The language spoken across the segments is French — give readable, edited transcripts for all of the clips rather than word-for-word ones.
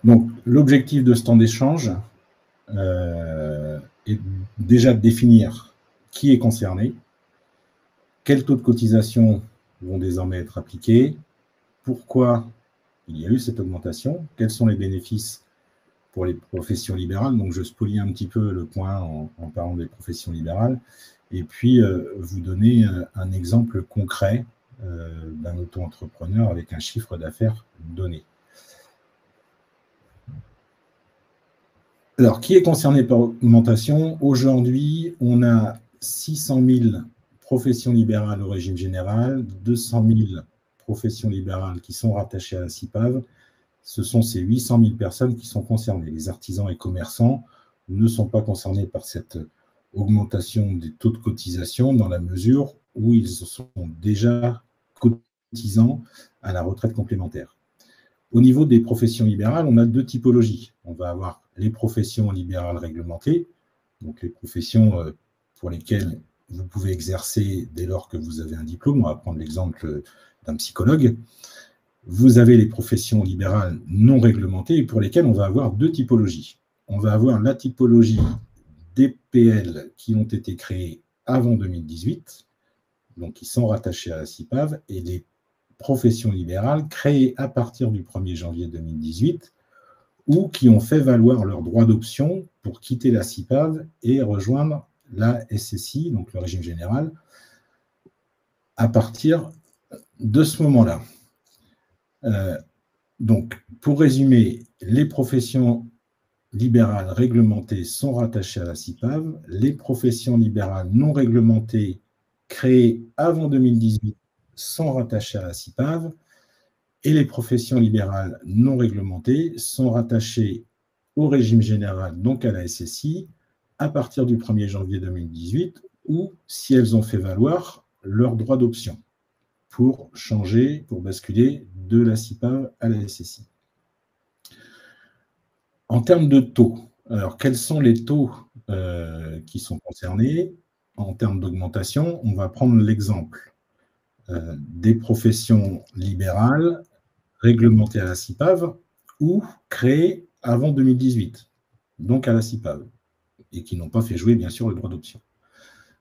Donc, l'objectif de ce temps d'échange est déjà de définir qui est concerné, quels taux de cotisation vont désormais être appliqués, pourquoi il y a eu cette augmentation, quels sont les bénéfices pour les professions libérales. Donc, je spolie un petit peu le point en parlant des professions libérales, et puis vous donner un exemple concret d'un auto-entrepreneur avec un chiffre d'affaires donné. Alors, qui est concerné par l'augmentation? Aujourd'hui, on a 600 000 professions libérales au régime général, 200 000 professions libérales qui sont rattachées à la CIPAV. Ce sont ces 800 000 personnes qui sont concernées. Les artisans et commerçants ne sont pas concernés par cette augmentation des taux de cotisation dans la mesure où ils sont déjà cotisants à la retraite complémentaire. Au niveau des professions libérales, on a deux typologies. On va avoir les professions libérales réglementées, donc les professions pour lesquelles vous pouvez exercer dès lors que vous avez un diplôme. On va prendre l'exemple d'un psychologue. Vous avez les professions libérales non réglementées et pour lesquelles on va avoir deux typologies. On va avoir la typologie des PL qui ont été créées avant 2018, donc qui sont rattachées à la CIPAV, et les professions libérales créées à partir du 1er janvier 2018 ou qui ont fait valoir leur droit d'option pour quitter la CIPAV et rejoindre la SSI, donc le régime général, à partir de ce moment-là. Donc, pour résumer, les professions libérales réglementées sont rattachées à la CIPAV, les professions libérales non réglementées créées avant 2018 sont rattachées à la CIPAV, et les professions libérales non réglementées sont rattachées au régime général, donc à la SSI, à partir du 1er janvier 2018, ou si elles ont fait valoir leur droit d'option pour changer, pour basculer de la CIPAV à la SSI. En termes de taux, alors quels sont les taux qui sont concernés? En termes d'augmentation, on va prendre l'exemple des professions libérales réglementées à la CIPAV ou créées avant 2018, donc à la CIPAV, et qui n'ont pas fait jouer, bien sûr, le droit d'option.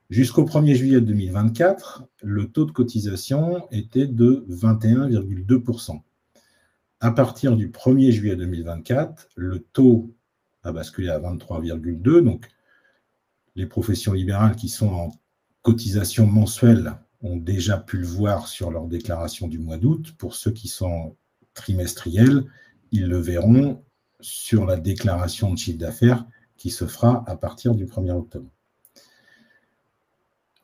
Jusqu'au 1er juillet 2024, le taux de cotisation était de 21,2%. À partir du 1er juillet 2024, le taux a basculé à 23,2%. Donc, les professions libérales qui sont en cotisation mensuelle ont déjà pu le voir sur leur déclaration du mois d'août. Pour ceux qui sont trimestriels, ils le verront sur la déclaration de chiffre d'affaires qui se fera à partir du 1er octobre.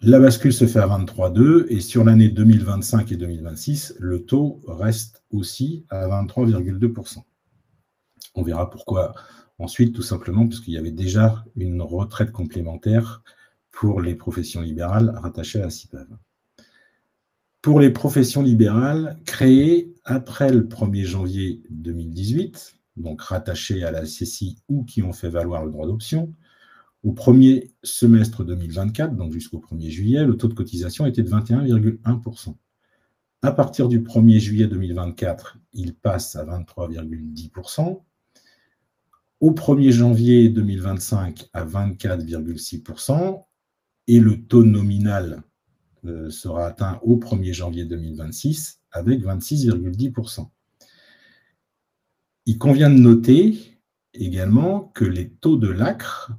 La bascule se fait à 23,2 et sur l'année 2025 et 2026, le taux reste aussi à 23,2%. On verra pourquoi ensuite, tout simplement parce qu'il y avait déjà une retraite complémentaire pour les professions libérales rattachées à la CIPAV. Pour les professions libérales créées après le 1er janvier 2018, donc rattachées à la SSI ou qui ont fait valoir le droit d'option, au premier semestre 2024, donc jusqu'au 1er juillet, le taux de cotisation était de 21,1%. À partir du 1er juillet 2024, il passe à 23,10%. Au 1er janvier 2025, à 24,6%. Et le taux nominal sera atteint au 1er janvier 2026 avec 26,10%. Il convient de noter également que les taux de l'ACRE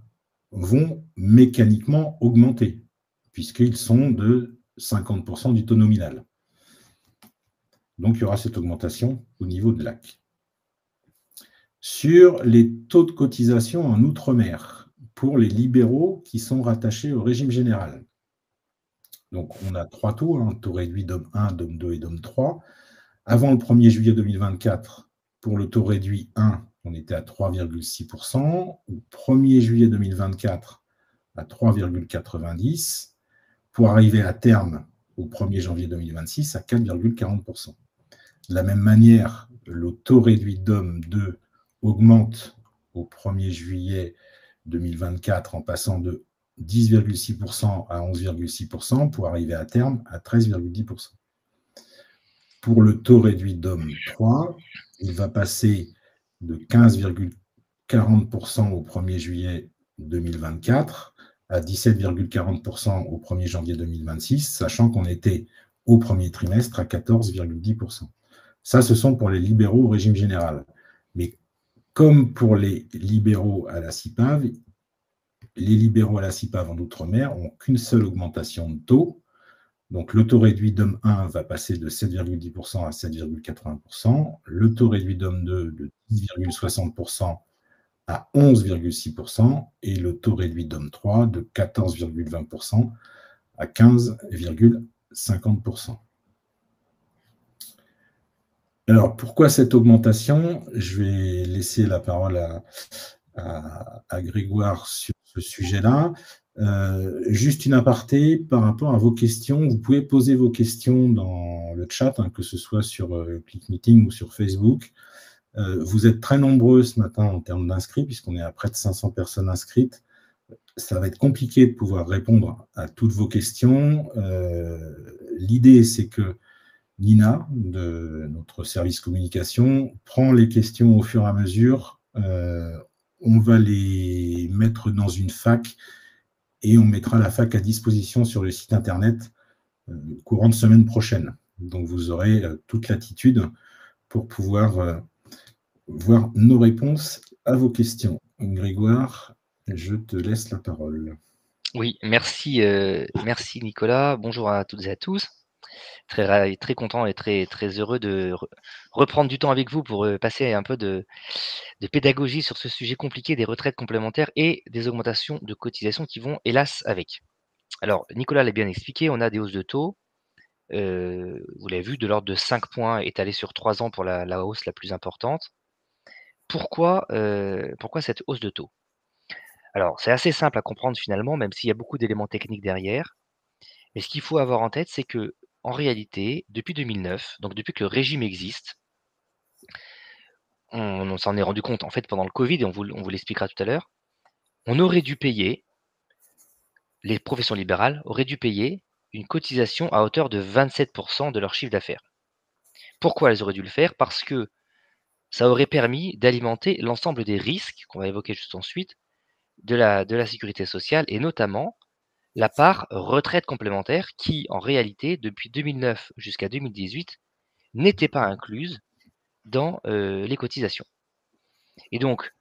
vont mécaniquement augmenter, puisqu'ils sont de 50% du taux nominal. Donc, il y aura cette augmentation au niveau de l'AC. Sur les taux de cotisation en Outre-mer, pour les libéraux qui sont rattachés au régime général. Donc, on a trois taux, taux réduit DOM 1, DOM 2 et DOM 3. Avant le 1er juillet 2024, pour le taux réduit 1, on était à 3,6%. Au 1er juillet 2024, à 3,90%, pour arriver à terme au 1er janvier 2026 à 4,40%. De la même manière, le taux réduit DOM 2 augmente au 1er juillet 2024 en passant de 10,6% à 11,6% pour arriver à terme à 13,10%. Pour le taux réduit DOM 3, il va passer de 15,40% au 1er juillet 2024 à 17,40% au 1er janvier 2026, sachant qu'on était au premier trimestre à 14,10%. Ça, ce sont pour les libéraux au régime général. Mais comme pour les libéraux à la CIPAV, les libéraux à la CIPAV en Outre-mer n'ont qu'une seule augmentation de taux. Donc, le taux réduit DOM 1 va passer de 7,10% à 7,80%, le taux réduit DOM 2 de 10,60% à 11,6% et le taux réduit DOM 3 de 14,20% à 15,50%. Alors, pourquoi cette augmentation? Je vais laisser la parole à Grégoire sur ce sujet-là. Juste une aparté par rapport à vos questions. Vous pouvez poser vos questions dans le chat, que ce soit sur ClickMeeting ou sur Facebook. Vous êtes très nombreux ce matin en termes d'inscrits, puisqu'on est à près de 500 personnes inscrites. Ça va être compliqué de pouvoir répondre à toutes vos questions. L'idée, c'est que Nina, de notre service communication, prend les questions au fur et à mesure. On va les mettre dans une fac et on mettra la fac à disposition sur le site internet courant de semaine prochaine. Donc vous aurez toute l'attitude pour pouvoir voir nos réponses à vos questions. Grégoire, je te laisse la parole. Oui, merci, merci Nicolas. Bonjour à toutes et à tous. Très content et très heureux de reprendre du temps avec vous pour passer un peu de pédagogie sur ce sujet compliqué des retraites complémentaires et des augmentations de cotisations qui vont hélas avec. Alors, Nicolas l'a bien expliqué, on a des hausses de taux. Vous l'avez vu, de l'ordre de 5 points étalés sur 3 ans pour la hausse la plus importante. Pourquoi cette hausse de taux? Alors, c'est assez simple à comprendre finalement, même s'il y a beaucoup d'éléments techniques derrière. Mais ce qu'il faut avoir en tête, c'est que en réalité, depuis 2009, donc depuis que le régime existe, on s'en est rendu compte en fait pendant le Covid et on vous l'expliquera tout à l'heure. On aurait dû payer, les professions libérales auraient dû payer une cotisation à hauteur de 27% de leur chiffre d'affaires. Pourquoi elles auraient dû le faire? Parce que ça aurait permis d'alimenter l'ensemble des risques, qu'on va évoquer juste ensuite, de la sécurité sociale et notamment la part retraite complémentaire qui, en réalité, depuis 2009 jusqu'à 2018, n'était pas incluse dans les cotisations. Et donc,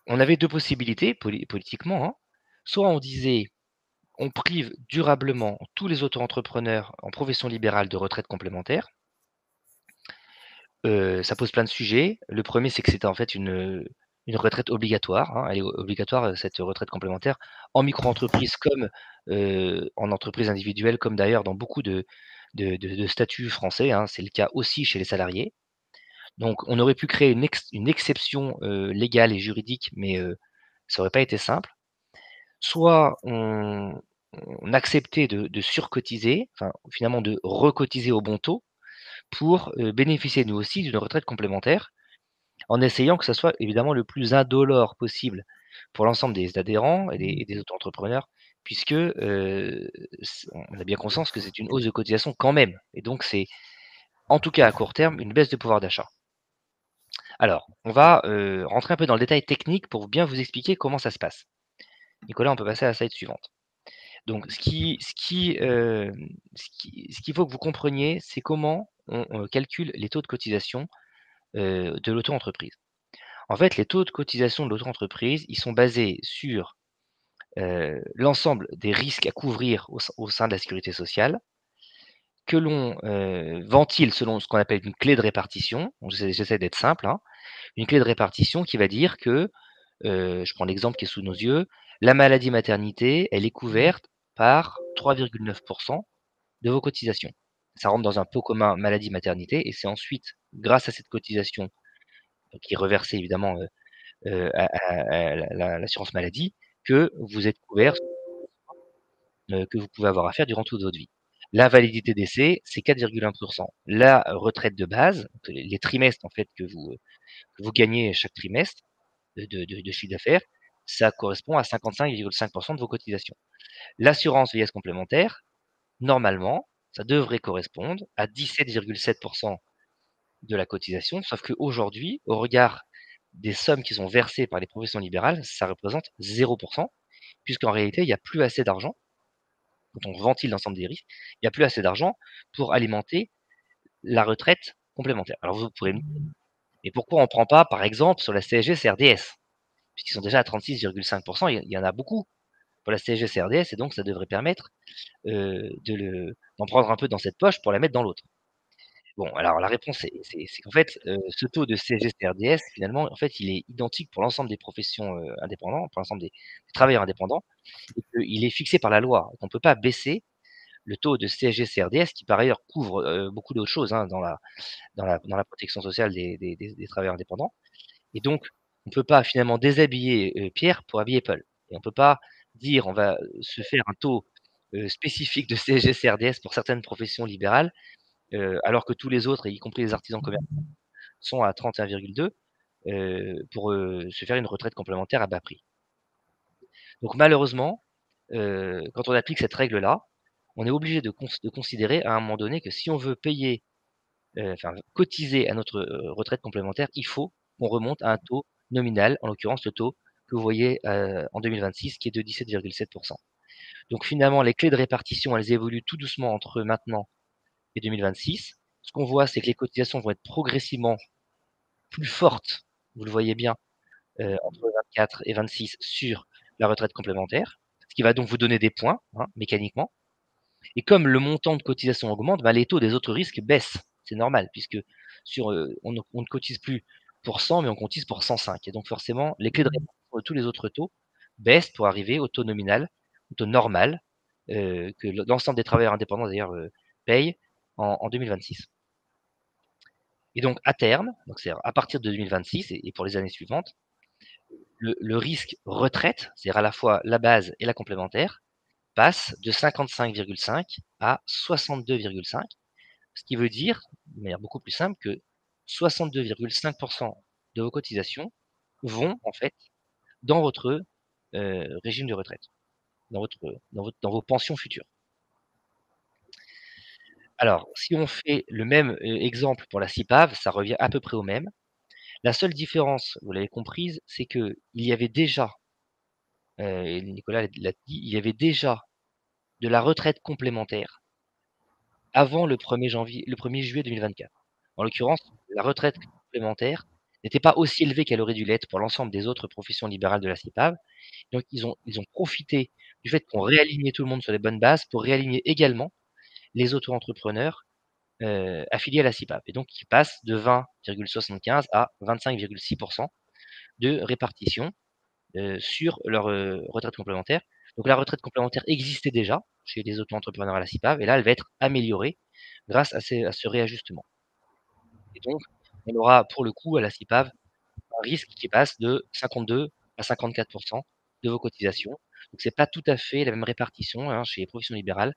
on avait 2 possibilités politiquement, hein. Soit on disait: «On prive durablement tous les auto-entrepreneurs en profession libérale de retraite complémentaire». Ça pose plein de sujets. Le premier, c'est que c'était en fait une retraite obligatoire, hein. Elle est obligatoire, cette retraite complémentaire, en micro-entreprise comme, en entreprise individuelle, comme d'ailleurs dans beaucoup de statuts français, hein. C'est le cas aussi chez les salariés. Donc on aurait pu créer une exception, légale et juridique, mais, ça aurait pas été simple. Soit on acceptait de surcotiser, enfin finalement de recotiser au bon taux pour, bénéficier nous aussi d'une retraite complémentaire, en essayant que ça soit évidemment le plus indolore possible pour l'ensemble des adhérents et des auto-entrepreneurs puisque, on a bien conscience que c'est une hausse de cotisation quand même et donc c'est, en tout cas à court terme, une baisse de pouvoir d'achat. Alors, on va, rentrer un peu dans le détail technique pour bien vous expliquer comment ça se passe. Nicolas, on peut passer à la slide suivante. Donc ce qu'il faut que vous compreniez, c'est comment on calcule les taux de cotisation, de l'auto-entreprise. En fait, les taux de cotisation de l'auto-entreprise, ils sont basés sur, l'ensemble des risques à couvrir au sein de la sécurité sociale, que l'on, ventile selon ce qu'on appelle une clé de répartition. Donc j'essaie d'être simple, hein. Une clé de répartition qui va dire que, je prends l'exemple qui est sous nos yeux, la maladie maternité, elle est couverte par 3,9% de vos cotisations. Ça rentre dans un pot commun maladie maternité et c'est ensuite, grâce à cette cotisation, qui est reversée évidemment, à l'assurance maladie, que vous êtes couvert, que vous pouvez avoir à faire durant toute votre vie. La validité d'essai, c'est 4,1%. La retraite de base, donc les trimestres en fait que vous gagnez chaque trimestre de chiffre d'affaires, ça correspond à 55,5% de vos cotisations. L'assurance vieillesse complémentaire, normalement, ça devrait correspondre à 17,7% de la cotisation, sauf qu'aujourd'hui, au regard des sommes qui sont versées par les professions libérales, ça représente 0 puisqu'en réalité, il y a plus assez d'argent. Quand on ventile l'ensemble des risques, il y a plus assez d'argent pour alimenter la retraite complémentaire. Alors vous pourrez me dire: «Et pourquoi on prend pas, par exemple, sur la CSG-CRDS?» puisqu'ils sont déjà à 36,5 il y en a beaucoup pour la CSG-CRDS et donc ça devrait permettre, d'en prendre un peu dans cette poche pour la mettre dans l'autre. Bon, alors la réponse c'est qu'en fait, ce taux de CSG-CRDS finalement, en fait, il est identique pour l'ensemble des professions, indépendants, pour l'ensemble des travailleurs indépendants et qu'il est fixé par la loi. On ne peut pas baisser le taux de CSG-CRDS qui par ailleurs couvre, beaucoup d'autres choses, hein, dans la protection sociale des travailleurs indépendants et donc on ne peut pas finalement déshabiller, Pierre pour habiller Paul et on ne peut pas dire: «On va, se faire un taux, spécifique de CSG-CRDS pour certaines professions libérales, alors que tous les autres, et y compris les artisans commerçants, sont à 31,2, pour, se faire une retraite complémentaire à bas prix». Donc malheureusement, quand on applique cette règle-là, on est obligé de considérer à un moment donné que si on veut payer, enfin cotiser à notre, retraite complémentaire, il faut qu'on remonte à un taux nominal, en l'occurrence le taux que vous voyez, en 2026 qui est de 17,7. Donc finalement, les clés de répartition, elles évoluent tout doucement entre maintenant et 2026. Ce qu'on voit, c'est que les cotisations vont être progressivement plus fortes, vous le voyez bien, entre 24 et 26 sur la retraite complémentaire, ce qui va donc vous donner des points, hein, mécaniquement. Et comme le montant de cotisation augmente, bah, les taux des autres risques baissent. C'est normal puisque on ne cotise plus pour 100, mais on cotise pour 105 et donc forcément, les clés de répartition de tous les autres taux baissent pour arriver au taux nominal, au taux normal, que l'ensemble des travailleurs indépendants d'ailleurs, payent en 2026. Et donc à terme, donc c'est à partir de 2026 et pour les années suivantes, le risque retraite, c'est-à-dire à la fois la base et la complémentaire, passe de 55,5 à 62,5, ce qui veut dire, de manière beaucoup plus simple, que 62,5 de vos cotisations vont en fait dans votre, régime de retraite, dans vos pensions futures. Alors, si on fait le même, exemple pour la CIPAV, ça revient à peu près au même. La seule différence, vous l'avez comprise, c'est qu'il y avait déjà, et Nicolas l'a dit, il y avait déjà de la retraite complémentaire avant le 1er juillet 2024. En l'occurrence, la retraite complémentaire n'était pas aussi élevée qu'elle aurait dû l'être pour l'ensemble des autres professions libérales de la CIPAV. Donc ils ont profité du fait qu'on réalignait tout le monde sur les bonnes bases pour réaligner également les auto-entrepreneurs, affiliés à la CIPAV et donc qui passent de 20,75 à 25,6 de répartition, sur leur, retraite complémentaire. Donc la retraite complémentaire existait déjà chez les auto-entrepreneurs à la CIPAV et là, elle va être améliorée grâce à ce réajustement et donc on aura pour le coup à la CIPAV un risque qui passe de 52 à 54 de vos cotisations. Donc c'est pas tout à fait la même répartition, hein, chez les professions libérales,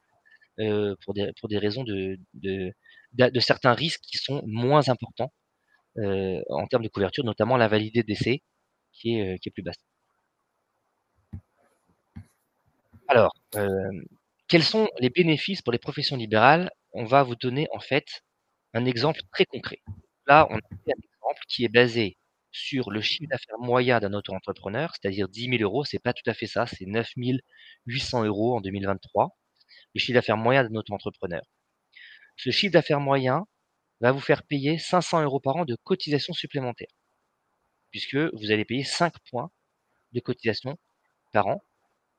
pour des raisons de certains risques qui sont moins importants, en termes de couverture, notamment l'invalidité de décès qui est plus basse. Alors, quels sont les bénéfices pour les professions libérales? On va vous donner en fait un exemple très concret. Là, on a pris un exemple qui est basé sur le chiffre d'affaires moyen d'un auto-entrepreneur, c'est-à-dire 10 000 €. C'est pas tout à fait ça, c'est 9 800 € en 2023, le chiffre d'affaires moyen d'un auto-entrepreneur. Ce chiffre d'affaires moyen va vous faire payer 500 € par an de cotisations supplémentaires, puisque vous allez payer 5 points de cotisation par an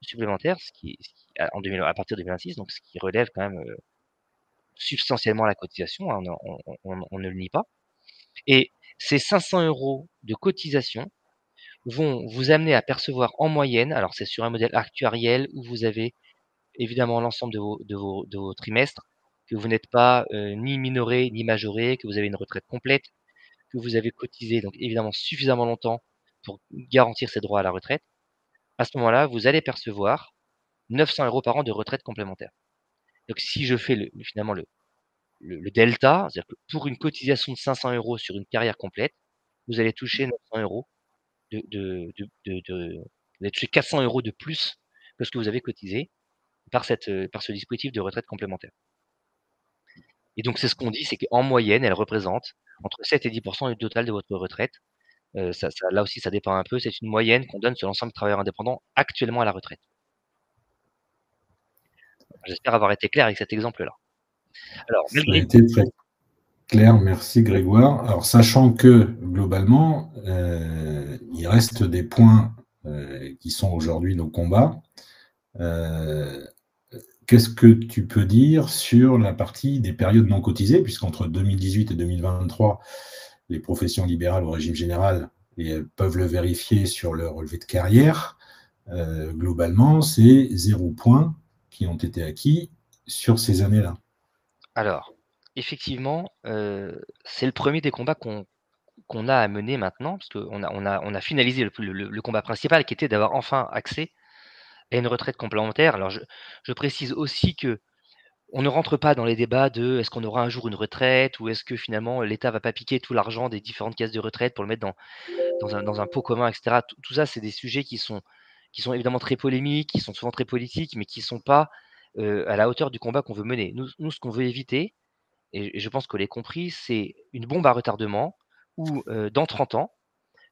supplémentaires, ce qui à partir de 2026, donc ce qui relève quand même, substantiellement la cotisation, hein, on ne le nie pas et ces 500 € de cotisation vont vous amener à percevoir en moyenne, alors c'est sur un modèle actuariel où vous avez évidemment l'ensemble de vos trimestres, que vous n'êtes pas, ni minoré ni majoré, que vous avez une retraite complète, que vous avez cotisé donc évidemment suffisamment longtemps pour garantir ses droits à la retraite. À ce moment-là, vous allez percevoir 900 € par an de retraite complémentaire. Donc si je fais finalement le delta, c'est-à-dire que pour une cotisation de 500 € sur une carrière complète, vous allez toucher 900 € de vous allez toucher 400 € de plus que ce que vous avez cotisé par ce dispositif de retraite complémentaire et donc c'est ce qu'on dit, c'est qu'en moyenne, elle représente entre 7 et 10 du total de votre retraite Là aussi, ça dépend un peu. C'est une moyenne qu'on donne sur l'ensemble des travailleurs indépendants actuellement à la retraite. J'espère avoir été clair avec cet exemple-là. Alors Ça a malgré été très clair, merci Grégoire. Alors, sachant que globalement, il reste des points qui sont aujourd'hui nos combats. Qu'est-ce que tu peux dire sur la partie des périodes non cotisées, puisqu'entre 2018 et 2023, les professions libérales au régime général peuvent le vérifier sur leur relevé de carrière. Globalement, c'est 0 points qui ont été acquis sur ces années-là. Alors, effectivement, c'est le premier des combats qu'on a à mener maintenant, parce qu'on a finalisé le combat principal qui était d'avoir enfin accès à une retraite complémentaire. Alors je précise aussi qu'on ne rentre pas dans les débats de est-ce qu'on aura un jour une retraite ou est-ce que finalement l'État va pas piquer tout l'argent des différentes caisses de retraite pour le mettre dans un pot commun, et cetera. Tout ça, c'est des sujets qui sont évidemment très polémiques, qui sont souvent très politiques, mais qui sont pas, à la hauteur du combat qu'on veut mener. Nous, ce qu'on veut éviter, et je pense qu'on l'ait compris, c'est une bombe à retardement où, dans 30 ans,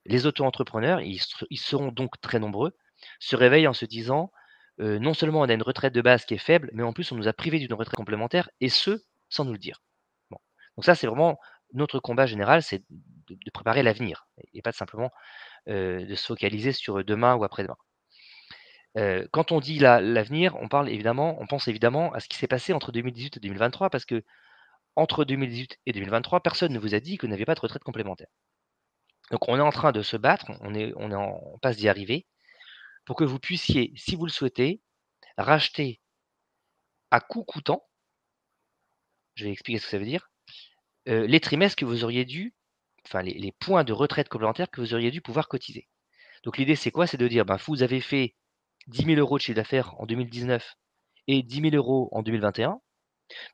les auto-entrepreneurs, ils seront donc très nombreux, se réveillent en se disant, «Non seulement on a une retraite de base qui est faible, mais en plus on nous a privés d'une retraite complémentaire et ce, sans nous le dire». Bon, donc ça, c'est vraiment notre combat général, c'est de préparer l'avenir et pas simplement, de se focaliser sur, demain ou après-demain. Quand on dit l'avenir, on pense évidemment à ce qui s'est passé entre 2018 et 2023 parce qu'entre 2018 et 2023, personne ne vous a dit que vous n'aviez pas de retraite complémentaire. Donc on est en train de se battre, on est en passe d'y arriver pour que vous puissiez, si vous le souhaitez, racheter à coût coûtant, je vais expliquer ce que ça veut dire, les trimestres que vous auriez dû enfin les points de retraite complémentaire que vous auriez dû pouvoir cotiser. Donc l'idée c'est quoi? C'est de dire, ben, vous avez fait 10 000 € de chiffre d'affaires en 2019 et 10 000 € en 2021.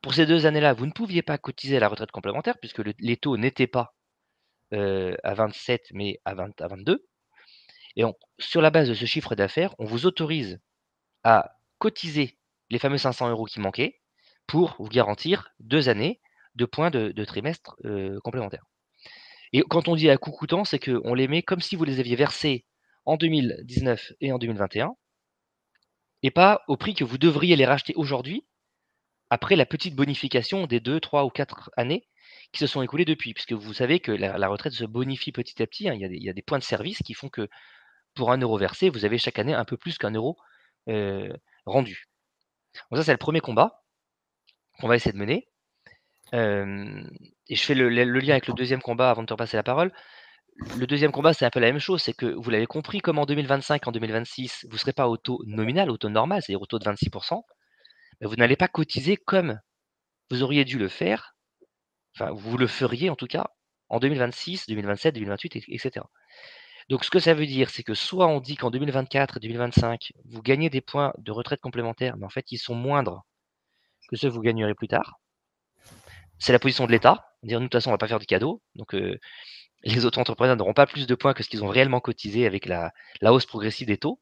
Pour ces 2 années-là, vous ne pouviez pas cotiser à la retraite complémentaire puisque les taux n'étaient pas, à 27 mais à 22 et sur la base de ce chiffre d'affaires, on vous autorise à cotiser les fameux 500 € qui manquaient pour vous garantir 2 années de points de trimestre, complémentaires. Et quand on dit à coût coûtant, c'est qu'on les met comme si vous les aviez versés en 2019 et en 2021 et pas au prix que vous devriez les racheter aujourd'hui, après la petite bonification des 2, 3 ou 4 années qui se sont écoulées depuis. Puisque vous savez que la retraite se bonifie petit à petit, hein. Il y a des points de service qui font que pour 1 € versé, vous avez chaque année un peu plus qu'1 € heu, rendu. Donc ça, c'est le premier combat qu'on va essayer de mener. Hem et je fais le lien avec le deuxième combat avant de te repasser la parole. Le deuxième combat, c'est un peu la même chose, c'est que vous l'avez compris, comme en 2025, en 2026, vous ne serez pas au taux nominal, au taux normal, c'est-à-dire au taux de 26, bah, vous n'allez pas cotiser comme vous auriez dû le faire, enfin vous le feriez en tout cas, en 2026, 2027, 2028 et cetera. Donc ce que ça veut dire, c'est que soit on dit qu'en 2024 et 2025, vous gagnez des points de retraite complémentaire, mais en fait ils sont moindres que ceux que vous gagnerez plus tard. C'est la position de l'État, dire: «Nous de toute façon on va pas faire de cadeaux», donc les auto-entrepreneurs n'auront pas plus de points que ce qu'ils ont réellement cotisé avec la hausse progressive des taux.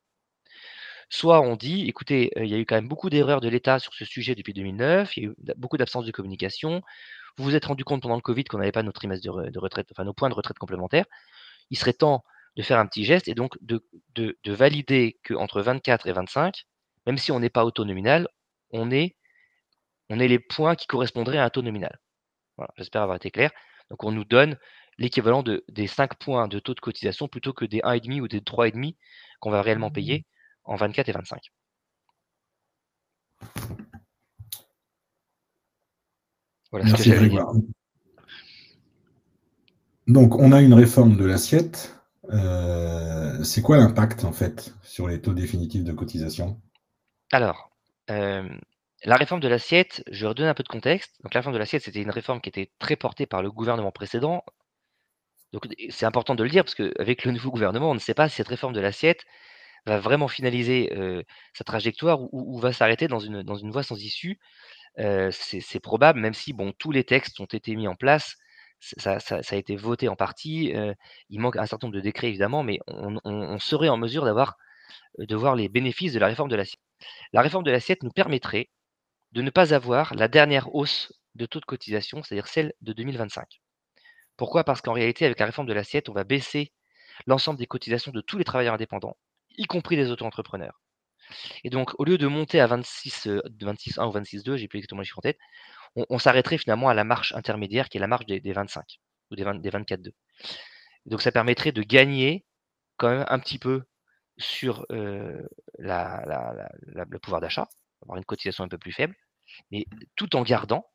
Soit on dit: «Écoutez, il y a eu quand même beaucoup d'erreurs de l'État sur ce sujet depuis 2009, il y a eu beaucoup d'absence de communication. Vous vous êtes rendu compte pendant le covid qu'on n'avait pas nos trimestres de retraite, enfin nos points de retraite complémentaires. Il serait temps de faire un petit geste et donc de valider qu'entre 24 et 25, même si on n'est pas au taux nominal, on ait les points qui correspondraient à un taux nominal». Voilà, j'espère avoir été clair. Donc on nous donne l'équivalent des 5 points de taux de cotisation plutôt que des 1,5 ou des 3,5 qu'on va réellement payer en 24 et 25. Voilà ce que Merci j'avais à dire. Grégoire. Donc, on a une réforme de l'assiette. C'est quoi l'impact en fait sur les taux définitifs de cotisation? Alors, la réforme de l'assiette, je redonne un peu de contexte. Donc la réforme de l'assiette, c'était une réforme qui était très portée par le gouvernement précédent. Donc c'est important de le dire parce qu'avec le nouveau gouvernement, on ne sait pas si cette réforme de l'assiette va vraiment finaliser, sa trajectoire ou va s'arrêter dans une voie sans issue. C'est probable, même si bon, tous les textes ont été mis en place, ça a été voté en partie, il manque un certain nombre de décrets évidemment, mais on serait en mesure de voir les bénéfices de la réforme de l'assiette. La réforme de l'assiette nous permettrait de ne pas avoir la dernière hausse de taux de cotisation, c'est-à-dire celle de 2025. Pourquoi? Parce qu'en réalité, avec la réforme de l'assiette, on va baisser l'ensemble des cotisations de tous les travailleurs indépendants, y compris les auto-entrepreneurs. Et donc, au lieu de monter à 26,1 ou 26,2, j'ai plus exactement les chiffres en tête, on s'arrêterait finalement à la marge intermédiaire qui est la marge des 25 ou des 24,2. Donc ça permettrait de gagner quand même un petit peu sur, le pouvoir d'achat, avoir une cotisation un peu plus faible, mais tout en gardant,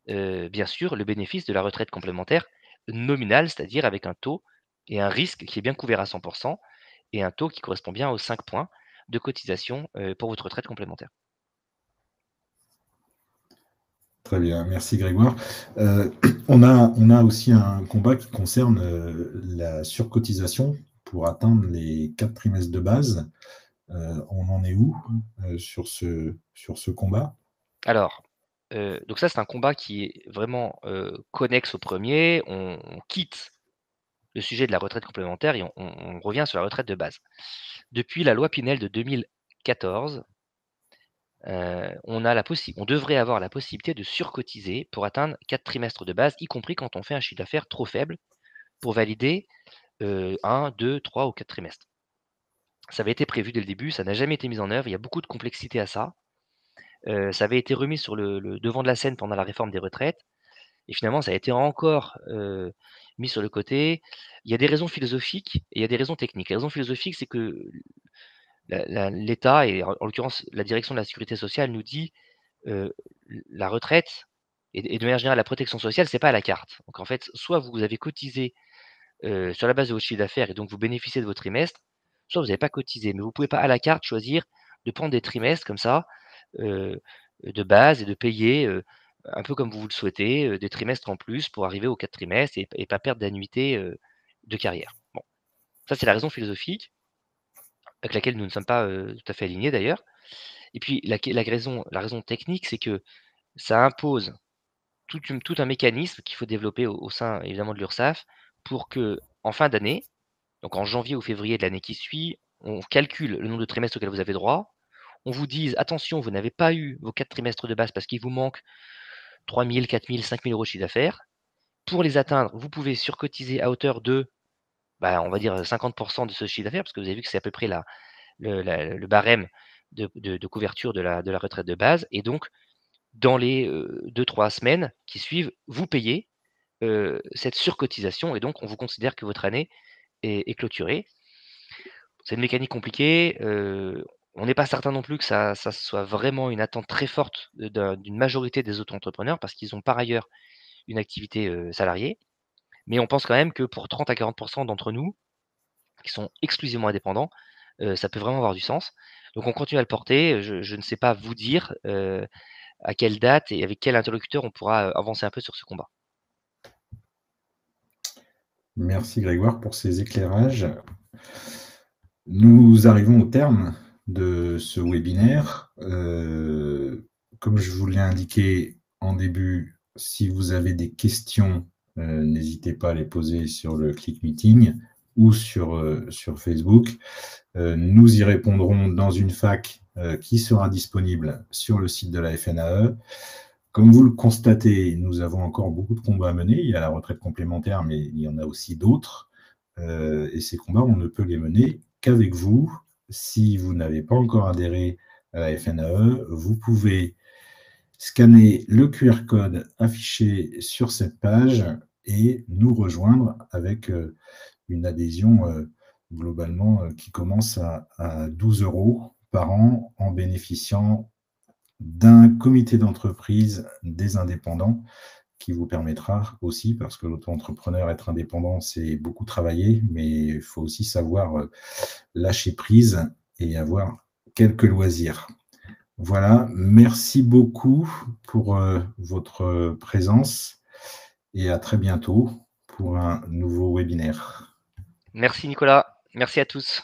bien sûr, le bénéfice de la retraite complémentaire nominale, c'est-à-dire avec un taux et un risque qui est bien couvert à 100 et un taux qui correspond bien aux 5 points de cotisation, pour votre retraite complémentaire. Très bien, merci Grégoire. On a aussi un combat qui concerne la surcotisation pour atteindre les 4 trimestres de base. On en est où sur ce combat? Alors, donc ça, c'est un combat qui est vraiment, connexe au premier. On quitte le sujet de la retraite complémentaire et on revient sur la retraite de base. Depuis la loi Pinel de 2014, on devrait avoir la possibilité de surcotiser pour atteindre 4 trimestres de base, y compris quand on fait un chiffre d'affaires trop faible, pour valider, 1, 2, 3 ou 4 trimestres. Ça avait été prévu dès le début, ça n'a jamais été mis en œuvre, il y a beaucoup de complexité à ça. Ça avait été remis sur le devant de la scène pendant la réforme des retraites et finalement ça a été encore, mis sur le côté. Il y a des raisons philosophiques et il y a des raisons techniques. Les raisons philosophiques, c'est que l'État et en l'occurrence la direction de la sécurité sociale nous dit, heu, la retraite et de manière générale la protection sociale, c'est pas à la carte. Donc en fait, soit vous avez cotisé, sur la base de votre chiffre d'affaires et donc vous bénéficiez de vos trimestres, soit vous n'avez pas cotisé. Mais vous pouvez pas à la carte choisir de prendre des trimestres comme ça, heu, de base et de payer, un peu comme vous le souhaitez, des trimestres en plus pour arriver aux 4 trimestres et pas perdre d'annuité, de carrière. Bon, ça c'est la raison philosophique avec laquelle nous ne sommes pas, tout à fait alignés d'ailleurs. Et puis la raison technique, c'est que ça impose tout un mécanisme qu'il faut développer au sein évidemment de l'Urssaf pour que en fin d'année, donc en janvier ou février de l'année qui suit, on calcule le nombre de trimestres auxquels vous avez droit. On vous dise: «Attention, vous n'avez pas eu vos 4 trimestres de base parce qu'il vous manque 3 000, 4 000, 5 000 € de chiffre d'affaires. Pour les atteindre, vous pouvez surcotiser à hauteur de, bah, on va dire, 50 de ce chiffre d'affaires», parce que vous avez vu que c'est à peu près le barème de couverture de la retraite de base et donc dans les, 2-3 semaines qui suivent, vous payez, cette surcotisation et donc on vous considère que votre année est clôturée. C'est une mécanique compliquée, on n'est pas certain non plus que ça soit vraiment une attente très forte d'une majorité des auto-entrepreneurs parce qu'ils ont par ailleurs une activité, salariée. Mais on pense quand même que pour 30 à 40 d'entre nous, qui sont exclusivement indépendants, ça peut vraiment avoir du sens. Donc on continue à le porter, je ne sais pas vous dire, à quelle date et avec quel interlocuteur on pourra, avancer un peu sur ce combat. Merci Grégoire pour ces éclairages. Nous arrivons au terme de ce webinaire. Comme je vous l'ai indiqué en début, si vous avez des questions, n'hésitez pas à les poser sur le Click Meeting ou sur Facebook. Nous y répondrons dans une FAQ qui sera disponible sur le site de la FNAE. Comme vous le constatez, nous avons encore beaucoup de combats à mener. Il y a la retraite complémentaire, mais il y en a aussi d'autres. Et ces combats, on ne peut les mener qu'avec vous. Si vous n'avez pas encore adhéré à la FNAE, vous pouvez scanner le QR code affiché sur cette page et nous rejoindre avec une adhésion globalement qui commence à 12 € par an en bénéficiant d'un comité d'entreprise des indépendants qui vous permettra aussi, parce que l'auto-entrepreneur, être indépendant, c'est beaucoup travailler, mais il faut aussi savoir lâcher prise et avoir quelques loisirs. Voilà, merci beaucoup pour votre présence et à très bientôt pour un nouveau webinaire. Merci Nicolas, merci à tous.